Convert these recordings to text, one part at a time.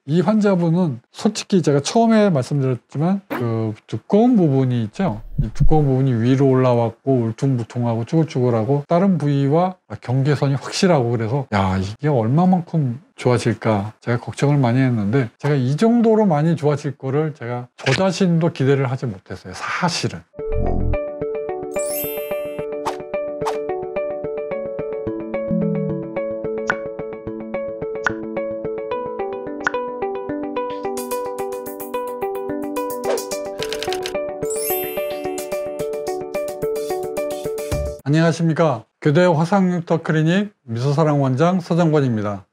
이 환자분은 솔직히 제가 처음에 말씀드렸지만 그 두꺼운 부분이 있죠. 이 두꺼운 부분이 위로 올라왔고 울퉁불퉁하고 쭈글쭈글하고 다른 부위와 경계선이 확실하고 그래서 야, 이게 얼마만큼 좋아질까 제가 걱정을 많이 했는데 제가 이 정도로 많이 좋아질 거를 제가 저 자신도 기대를 하지 못했어요, 사실은. 안녕하십니까. 교대 화상흉터 클리닉 미소사랑 원장 서정권입니다.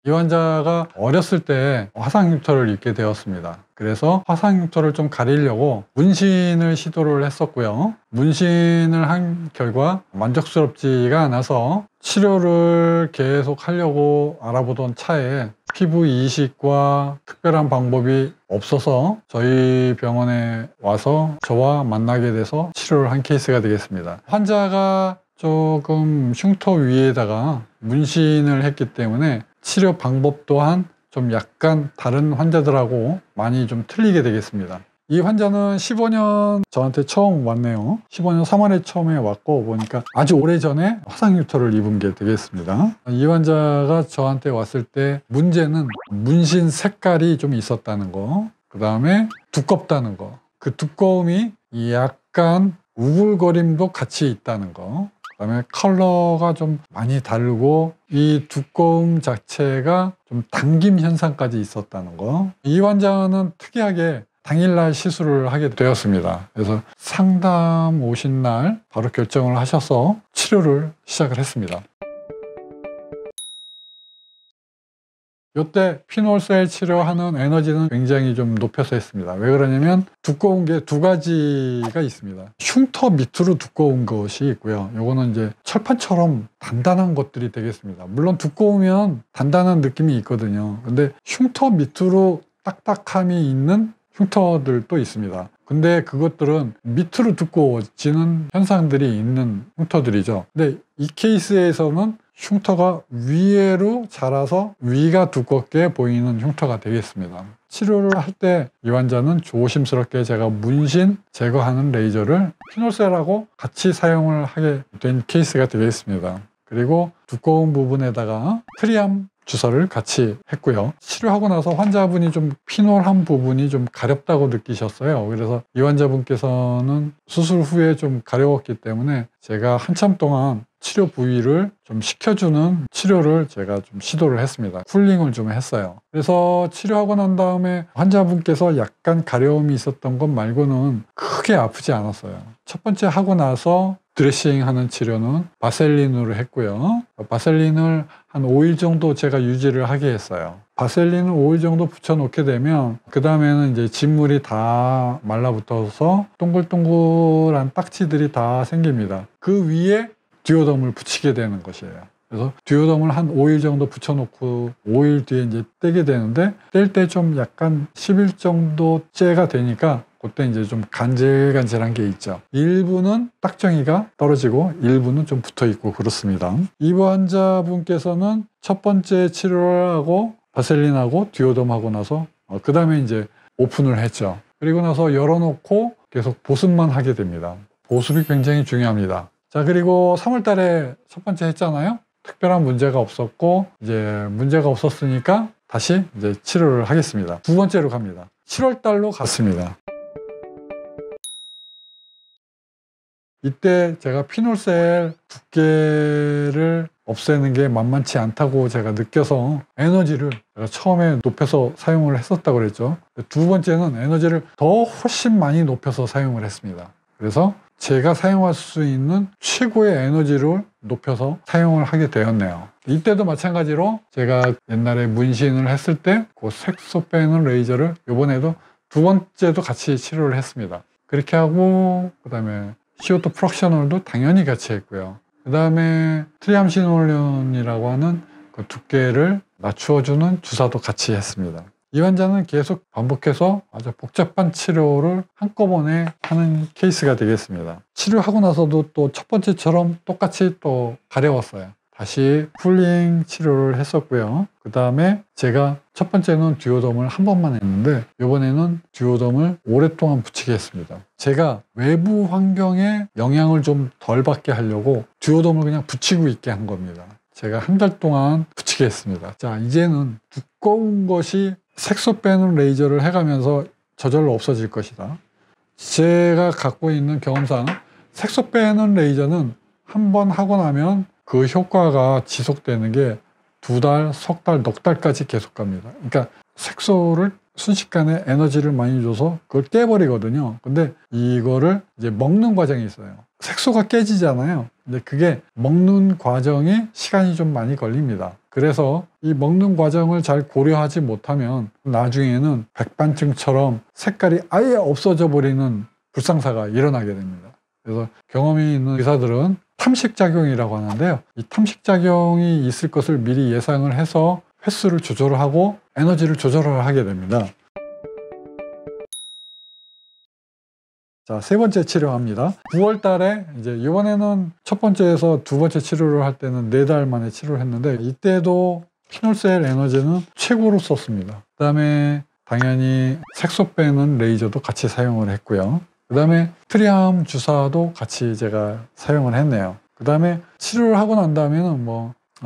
이 환자가 어렸을 때 화상흉터를 입게 되었습니다. 그래서 화상흉터를 좀 가리려고 문신을 시도를 했었고요. 문신을 한 결과 만족스럽지가 않아서 치료를 계속 하려고 알아보던 차에 피부 이식과 특별한 방법이 없어서 저희 병원에 와서 저와 만나게 돼서 치료를 한 케이스가 되겠습니다. 환자가 조금 흉터 위에다가 문신을 했기 때문에 치료 방법 또한 좀 약간 다른 환자들하고 많이 좀 틀리게 되겠습니다. 이 환자는 15년 저한테 처음 왔네요. 15년 3월에 처음에 왔고 보니까 아주 오래전에 화상흉터를 입은 게 되겠습니다. 이 환자가 저한테 왔을 때 문제는 문신 색깔이 좀 있었다는 거, 그 다음에 두껍다는 거, 그 두꺼움이 약간 우글거림도 같이 있다는 거, 그 다음에 컬러가 좀 많이 다르고 이 두꺼움 자체가 좀 당김 현상까지 있었다는 거. 이 환자는 특이하게 당일날 시술을 하게 되었습니다. 그래서 상담 오신 날 바로 결정을 하셔서 치료를 시작을 했습니다. 이때 피놀셀 치료하는 에너지는 굉장히 좀 높여서 했습니다. 왜 그러냐면 두꺼운 게 두 가지가 있습니다. 흉터 밑으로 두꺼운 것이 있고요. 요거는 이제 철판처럼 단단한 것들이 되겠습니다. 물론 두꺼우면 단단한 느낌이 있거든요. 근데 흉터 밑으로 딱딱함이 있는 흉터들도 있습니다. 근데 그것들은 밑으로 두꺼워지는 현상들이 있는 흉터들이죠. 근데 이 케이스에서는 흉터가 위로 자라서 위가 두껍게 보이는 흉터가 되겠습니다. 치료를 할 때 이 환자는 조심스럽게 제가 문신 제거하는 레이저를 피놀셀하고 같이 사용을 하게 된 케이스가 되겠습니다. 그리고 두꺼운 부분에다가 트리암 주사를 같이 했고요. 치료하고 나서 환자분이 좀 피놀한 부분이 좀 가렵다고 느끼셨어요. 그래서 이 환자분께서는 수술 후에 좀 가려웠기 때문에 제가 한참 동안 치료 부위를 좀 식혀주는 치료를 제가 좀 시도를 했습니다. 쿨링을 좀 했어요. 그래서 치료하고 난 다음에 환자분께서 약간 가려움이 있었던 것 말고는 크게 아프지 않았어요. 첫 번째 하고 나서 드레싱 하는 치료는 바셀린으로 했고요. 바셀린을 한 5일 정도 제가 유지를 하게 했어요. 바셀린을 5일 정도 붙여놓게 되면 그 다음에는 이제 진물이 다 말라붙어서 동글동글한 딱지들이 다 생깁니다. 그 위에 듀오덤을 붙이게 되는 것이에요. 그래서 듀오덤을 한 5일 정도 붙여놓고 5일 뒤에 이제 떼게 되는데 뗄 때 좀 약간 10일 정도째가 되니까 그때 이제 좀 간질간질한 게 있죠. 일부는 딱정이가 떨어지고 일부는 좀 붙어 있고 그렇습니다. 이 환자분께서는 첫 번째 치료를 하고 바셀린하고 듀오덤 하고 나서 그 다음에 이제 오픈을 했죠. 그리고 나서 열어놓고 계속 보습만 하게 됩니다. 보습이 굉장히 중요합니다. 자, 그리고 3월 달에 첫 번째 했잖아요. 특별한 문제가 없었고 이제 문제가 없었으니까 다시 이제 치료를 하겠습니다. 두 번째로 갑니다. 7월 달로 갔습니다. 이때 제가 피놀셀 두께를 없애는 게 만만치 않다고 제가 느껴서 에너지를 제가 처음에 높여서 사용을 했었다고 그랬죠. 두 번째는 에너지를 더 훨씬 많이 높여서 사용을 했습니다. 그래서 제가 사용할 수 있는 최고의 에너지를 높여서 사용을 하게 되었네요. 이때도 마찬가지로 제가 옛날에 문신을 했을 때 그 색소 빼는 레이저를 이번에도 두 번째도 같이 치료를 했습니다. 그렇게 하고 그 다음에 CO2 프락셔널도 당연히 같이 했고요. 그 다음에 트리암시놀론이라고 하는 그 두께를 낮추어주는 주사도 같이 했습니다. 이 환자는 계속 반복해서 아주 복잡한 치료를 한꺼번에 하는 케이스가 되겠습니다. 치료하고 나서도 또 첫 번째처럼 똑같이 또 가려웠어요. 다시 쿨링 치료를 했었고요. 그 다음에 제가 첫 번째는 듀오덤을 한 번만 했는데 이번에는 듀오덤을 오랫동안 붙이게 했습니다. 제가 외부 환경에 영향을 좀 덜 받게 하려고 듀오덤을 그냥 붙이고 있게 한 겁니다. 제가 한 달 동안 붙이게 했습니다. 자, 이제는 두꺼운 것이 색소 빼는 레이저를 해가면서 저절로 없어질 것이다. 제가 갖고 있는 경험상 색소 빼는 레이저는 한 번 하고 나면 그 효과가 지속되는 게 2달, 석 달, 넉 달까지 계속 갑니다. 그러니까 색소를 순식간에 에너지를 많이 줘서 그걸 깨버리거든요. 근데 이거를 이제 먹는 과정이 있어요. 색소가 깨지잖아요. 근데 그게 먹는 과정이 시간이 좀 많이 걸립니다. 그래서 이 먹는 과정을 잘 고려하지 못하면 나중에는 백반증처럼 색깔이 아예 없어져 버리는 불상사가 일어나게 됩니다. 그래서 경험이 있는 의사들은 탐식작용이라고 하는데요. 이 탐식작용이 있을 것을 미리 예상을 해서 횟수를 조절을 하고 에너지를 조절을 하게 됩니다. 자, 세 번째 치료합니다. 9월 달에 이제 이번에는 첫 번째에서 두 번째 치료를 할 때는 4달 만에 치료를 했는데 이때도 피놀셀 에너지는 최고로 썼습니다. 그 다음에 당연히 색소 빼는 레이저도 같이 사용을 했고요. 그 다음에 트리암 주사도 같이 제가 사용을 했네요. 그 다음에 치료를 하고 난 다음에는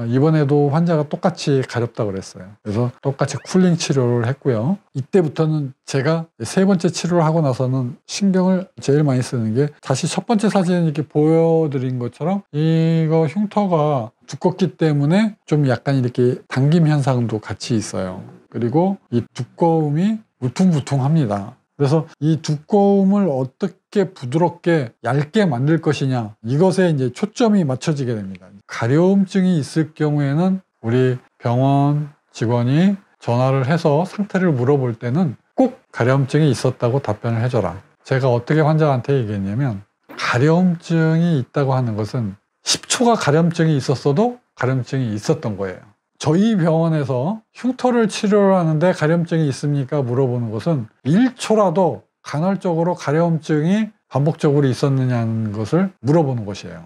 이번에도 환자가 똑같이 가렵다고 그랬어요. 그래서 똑같이 쿨링 치료를 했고요. 이때부터는 제가 세 번째 치료를 하고 나서는 신경을 제일 많이 쓰는 게 다시 첫 번째 사진 이렇게 보여드린 것처럼 이거 흉터가 두껍기 때문에 좀 약간 이렇게 당김 현상도 같이 있어요. 그리고 이 두꺼움이 울퉁불퉁합니다. 그래서 이 두꺼움을 어떻게 부드럽게 얇게 만들 것이냐 이것에 이제 초점이 맞춰지게 됩니다. 가려움증이 있을 경우에는 우리 병원 직원이 전화를 해서 상태를 물어볼 때는 꼭 가려움증이 있었다고 답변을 해줘라. 제가 어떻게 환자한테 얘기했냐면 가려움증이 있다고 하는 것은 10초가 가려움증이 있었어도 가려움증이 있었던 거예요. 저희 병원에서 흉터를 치료를 하는데 가려움증이 있습니까? 물어보는 것은 1초라도 간헐적으로 가려움증이 반복적으로 있었느냐는 것을 물어보는 것이에요.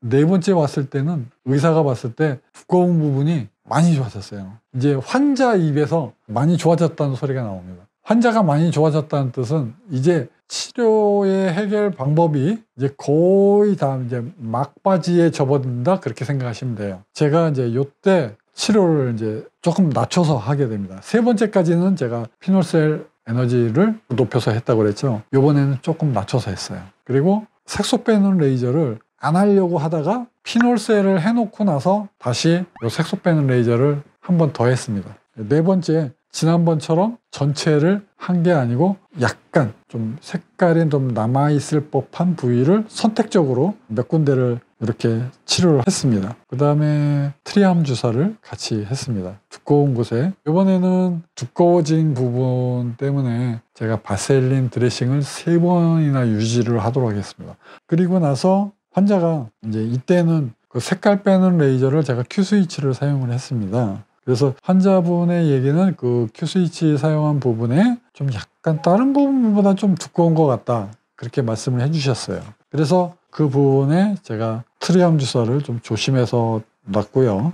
네 번째 왔을 때는 의사가 봤을 때 두꺼운 부분이 많이 좋아졌어요. 이제 환자 입에서 많이 좋아졌다는 소리가 나옵니다. 환자가 많이 좋아졌다는 뜻은 이제 치료의 해결 방법이 이제 거의 다 이제 막바지에 접어든다 그렇게 생각하시면 돼요. 제가 이제 요때 치료를 이제 조금 낮춰서 하게 됩니다. 세 번째까지는 제가 피놀셀 에너지를 높여서 했다고 그랬죠. 요번에는 조금 낮춰서 했어요. 그리고 색소 빼는 레이저를 안 하려고 하다가 피놀셀을 해놓고 나서 다시 요 색소 빼는 레이저를 한 번 더 했습니다. 네 번째, 지난번처럼 전체를 한 게 아니고 약간 좀 색깔이 좀 남아있을 법한 부위를 선택적으로 몇 군데를 이렇게 치료를 했습니다. 그 다음에 트리암 주사를 같이 했습니다. 두꺼운 곳에. 이번에는 두꺼워진 부분 때문에 제가 바셀린 드레싱을 3번이나 유지를 하도록 하겠습니다. 그리고 나서 환자가 이제 이때는 그 색깔 빼는 레이저를 제가 Q스위치를 사용을 했습니다. 그래서 환자분의 얘기는 그 Q스위치 사용한 부분에 좀 약간 다른 부분보다 좀 두꺼운 것 같다. 그렇게 말씀을 해주셨어요. 그래서 그 부분에 제가 트리암 주사를 좀 조심해서 놨고요.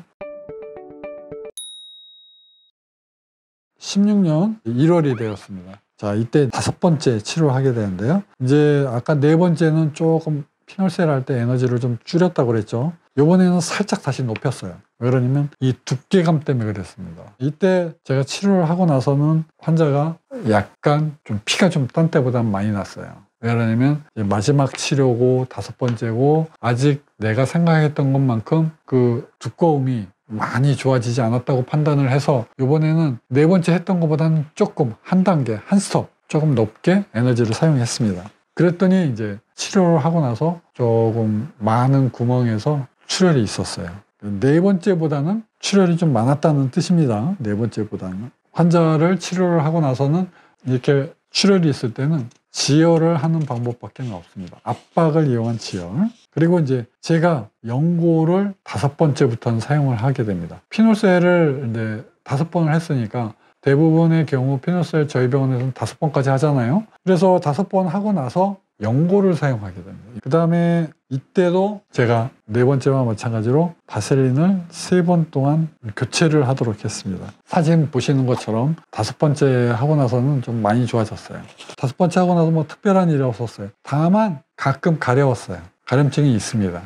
16년 1월이 되었습니다. 자, 이때 5번째 치료하게 되는데요. 이제 아까 4번째는 조금 피놀셀 할 때 에너지를 좀 줄였다고 그랬죠. 이번에는 살짝 다시 높였어요. 왜 그러냐면 이 두께감 때문에 그랬습니다. 이때 제가 치료를 하고 나서는 환자가 약간 좀 피가 좀 딴 때보다 많이 났어요. 왜 그러냐면 마지막 치료고 5번째고 아직 내가 생각했던 것만큼 그 두꺼움이 많이 좋아지지 않았다고 판단을 해서 이번에는 4번째 했던 것보다는 조금 한 단계, 한 스톱 조금 높게 에너지를 사용했습니다. 그랬더니 이제 치료를 하고 나서 조금 많은 구멍에서 출혈이 있었어요. 4번째보다는 출혈이 좀 많았다는 뜻입니다. 4번째보다는. 환자를 치료를 하고 나서는 이렇게 출혈이 있을 때는 지혈을 하는 방법밖에 없습니다. 압박을 이용한 지혈. 그리고 이제 제가 연고를 5번째부터는 사용을 하게 됩니다. 피놀셀을 이제 5번을 했으니까 대부분의 경우 피놀셀 저희 병원에서는 5번까지 하잖아요. 그래서 5번 하고 나서 연고를 사용하게 됩니다. 그 다음에 이때도 제가 4번째와 마찬가지로 바셀린을 3번 동안 교체를 하도록 했습니다. 사진 보시는 것처럼 5번째 하고 나서는 좀 많이 좋아졌어요. 5번째 하고 나서 뭐 특별한 일이 없었어요. 다만 가끔 가려웠어요. 가려움증이 있습니다.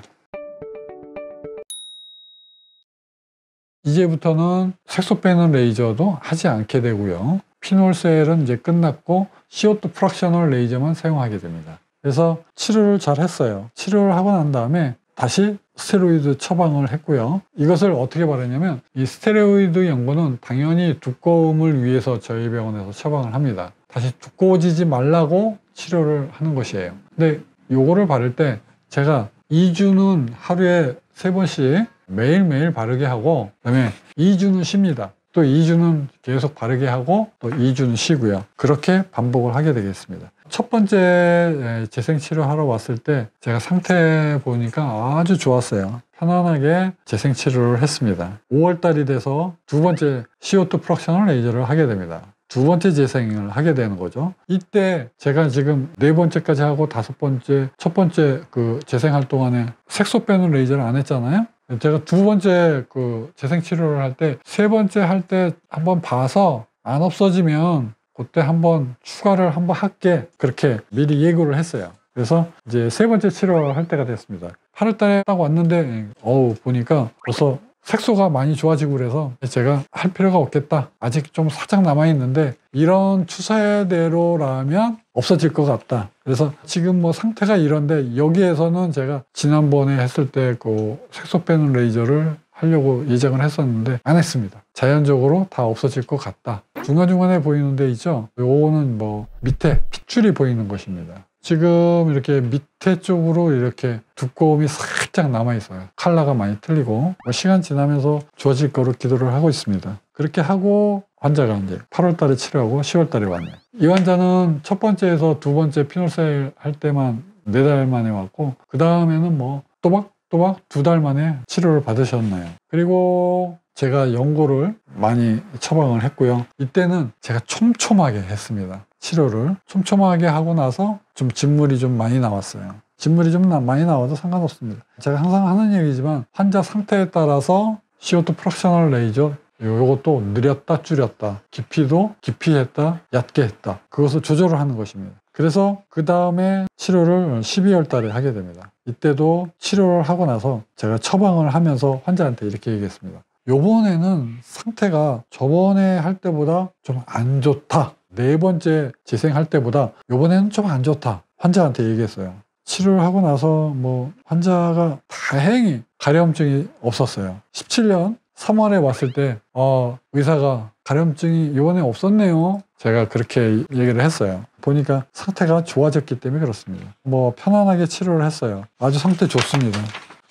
이제부터는 색소 빼는 레이저도 하지 않게 되고요. 피놀셀은 이제 끝났고 CO2 프락셔널 레이저만 사용하게 됩니다. 그래서 치료를 잘 했어요. 치료를 하고 난 다음에 다시 스테로이드 처방을 했고요. 이것을 어떻게 바르냐면 이 스테로이드 연고는 당연히 두꺼움을 위해서 저희 병원에서 처방을 합니다. 다시 두꺼워지지 말라고 치료를 하는 것이에요. 근데 요거를 바를 때 제가 2주는 하루에 3번씩 매일매일 바르게 하고 그다음에 2주는 쉽니다. 또 2주는 계속 바르게 하고 또 2주는 쉬고요. 그렇게 반복을 하게 되겠습니다. 첫 번째 재생치료하러 왔을 때 제가 상태 보니까 아주 좋았어요. 편안하게 재생치료를 했습니다. 5월달이 돼서 두 번째 CO2 프락셔널 레이저를 하게 됩니다. 두 번째 재생을 하게 되는 거죠. 이때 제가 지금 4번째까지 하고 5번째, 첫 번째 그 재생할 동안에 색소 빼는 레이저를 안 했잖아요. 제가 두 번째 그 재생 치료를 할 때 3번째 할 때 한번 봐서 안 없어지면 그때 한번 추가를 한번 할게, 그렇게 미리 예고를 했어요. 그래서 이제 3번째 치료를 할 때가 됐습니다. 8월 달에 딱 왔는데 보니까 벌써 색소가 많이 좋아지고 그래서 제가 할 필요가 없겠다. 아직 좀 살짝 남아있는데 이런 추세대로라면 없어질 것 같다. 그래서 지금 뭐 상태가 이런데 여기에서는 제가 지난번에 했을 때 그 색소 빼는 레이저를 하려고 예정을 했었는데 안 했습니다. 자연적으로 다 없어질 것 같다. 중간중간에 보이는 데 있죠? 요거는 뭐 밑에 핏줄이 보이는 것입니다. 지금 이렇게 밑에 쪽으로 이렇게 두꺼움이 살짝 남아 있어요. 컬러가 많이 틀리고 시간 지나면서 좋아질 거로 기도를 하고 있습니다. 그렇게 하고 환자가 이제 8월 달에 치료하고 10월 달에 왔네요. 이 환자는 첫 번째에서 두 번째 피놀셀 할 때만 4달 만에 왔고 그 다음에는 뭐 또박 2달 만에 치료를 받으셨나요. 그리고 제가 연고를 많이 처방을 했고요. 이때는 제가 촘촘하게 했습니다. 치료를 촘촘하게 하고 나서 좀 진물이 좀 많이 나왔어요. 진물이 좀 많이 나와도 상관없습니다. 제가 항상 하는 얘기지만 환자 상태에 따라서 CO2 프락셔널 레이저 요것도 느렸다 줄였다, 깊이도 깊이 했다 얕게 했다, 그것을 조절을 하는 것입니다. 그래서 그 다음에 치료를 12월 달에 하게 됩니다. 이때도 치료를 하고 나서 제가 처방을 하면서 환자한테 이렇게 얘기했습니다. 요번에는 상태가 저번에 할 때보다 좀 안 좋다. 4번째 재생할 때보다 요번에는 좀 안 좋다. 환자한테 얘기했어요. 치료를 하고 나서 뭐 환자가 다행히 가려움증이 없었어요. 17년 3월에 왔을 때 의사가 가려움증이 이번에 없었네요. 제가 그렇게 얘기를 했어요. 보니까 상태가 좋아졌기 때문에 그렇습니다. 뭐 편안하게 치료를 했어요. 아주 상태 좋습니다.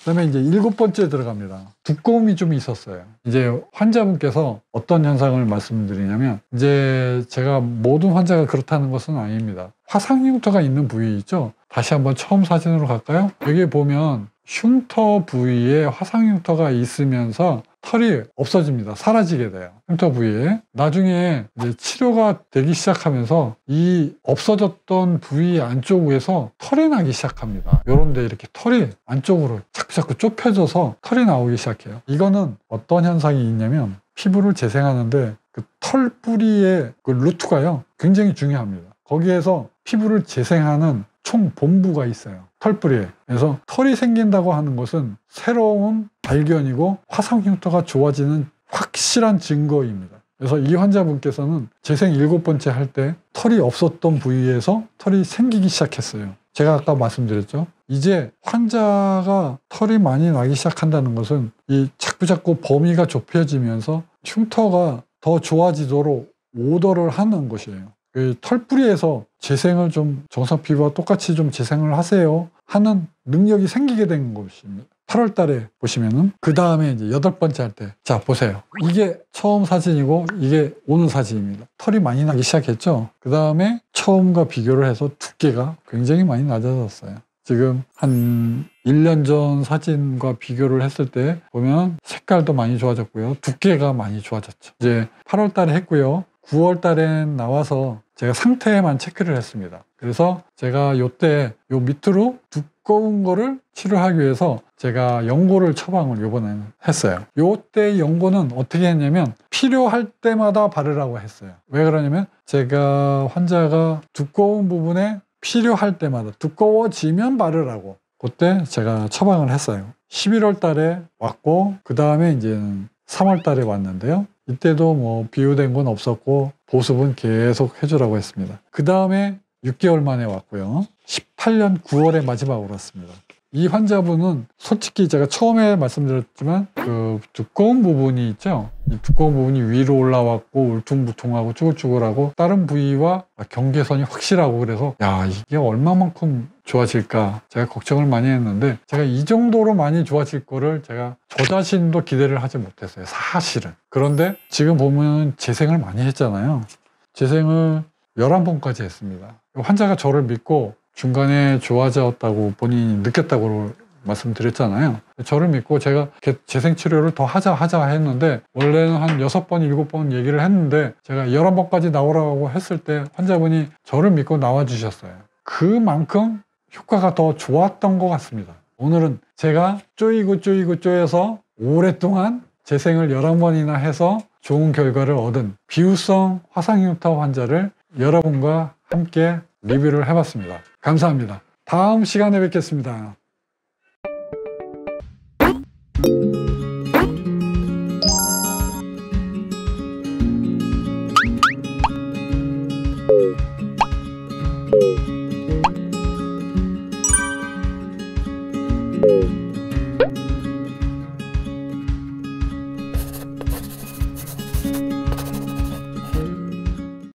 그다음에 이제 7번째 들어갑니다. 두꺼움이 좀 있었어요. 이제 환자분께서 어떤 현상을 말씀드리냐면 이제 제가 모든 환자가 그렇다는 것은 아닙니다. 화상 흉터가 있는 부위 있죠? 다시 한번 처음 사진으로 갈까요? 여기 보면 흉터 부위에 화상 흉터가 있으면서 털이 없어집니다. 사라지게 돼요. 흉터 부위에. 나중에 이제 치료가 되기 시작하면서 이 없어졌던 부위 안쪽에서 털이 나기 시작합니다. 요런 데 이렇게 털이 안쪽으로 자꾸 좁혀져서 털이 나오기 시작해요. 이거는 어떤 현상이 있냐면 피부를 재생하는데 그 털 뿌리의 그 루트가요 굉장히 중요합니다. 거기에서 피부를 재생하는 총 본부가 있어요. 털뿌리에. 그래서 털이 생긴다고 하는 것은 새로운 발견이고 화상 흉터가 좋아지는 확실한 증거입니다. 그래서 이 환자분께서는 재생 7번째 할 때 털이 없었던 부위에서 털이 생기기 시작했어요. 제가 아까 말씀드렸죠. 이제 환자가 털이 많이 나기 시작한다는 것은 이 자꾸 범위가 좁혀지면서 흉터가 더 좋아지도록 오더를 하는 것이에요. 그 털뿌리에서 재생을 좀 정상 피부와 똑같이 좀 재생을 하세요 하는 능력이 생기게 된 것입니다. 8월 달에 보시면은 그 다음에 이제 8번째 할 때 자 보세요. 이게 처음 사진이고 이게 오늘 사진입니다. 털이 많이 나기 시작했죠. 그 다음에 처음과 비교를 해서 두께가 굉장히 많이 낮아졌어요. 지금 한 1년 전 사진과 비교를 했을 때 보면 색깔도 많이 좋아졌고요. 두께가 많이 좋아졌죠. 이제 8월 달에 했고요. 9월 달엔 나와서 제가 상태만 체크를 했습니다. 그래서 제가 요때 요 밑으로 두꺼운 거를 치료하기 위해서 제가 연고를 처방을 요번에는 했어요. 요때 연고는 어떻게 했냐면 필요할 때마다 바르라고 했어요. 왜 그러냐면 제가 환자가 두꺼운 부분에 필요할 때마다 두꺼워지면 바르라고 그때 제가 처방을 했어요. 11월 달에 왔고 그 다음에 이제 3월 달에 왔는데요. 이때도 뭐 비유된 건 없었고 보습은 계속 해주라고 했습니다. 그 다음에 6개월 만에 왔고요. 18년 9월에 마지막으로 왔습니다. 이 환자분은 솔직히 제가 처음에 말씀드렸지만 그 두꺼운 부분이 있죠. 이 두꺼운 부분이 위로 올라왔고 울퉁불퉁하고 쭈글쭈글하고 다른 부위와 경계선이 확실하고 그래서 야 이게 얼마만큼 좋아질까 제가 걱정을 많이 했는데 제가 이 정도로 많이 좋아질 거를 제가 저 자신도 기대를 하지 못했어요. 사실은. 그런데 지금 보면 재생을 많이 했잖아요. 재생을 11번까지 했습니다. 환자가 저를 믿고 중간에 좋아졌다고 본인이 느꼈다고 말씀드렸잖아요. 저를 믿고 제가 재생치료를 더 하자 했는데 원래는 한 6번, 7번 얘기를 했는데 제가 11번까지 나오라고 했을 때 환자분이 저를 믿고 나와주셨어요. 그만큼 효과가 더 좋았던 것 같습니다. 오늘은 제가 쪼여서 오랫동안 재생을 11번이나 해서 좋은 결과를 얻은 비후성 화상흉터 환자를 여러분과 함께 리뷰를 해봤습니다. 감사합니다. 다음 시간에 뵙겠습니다.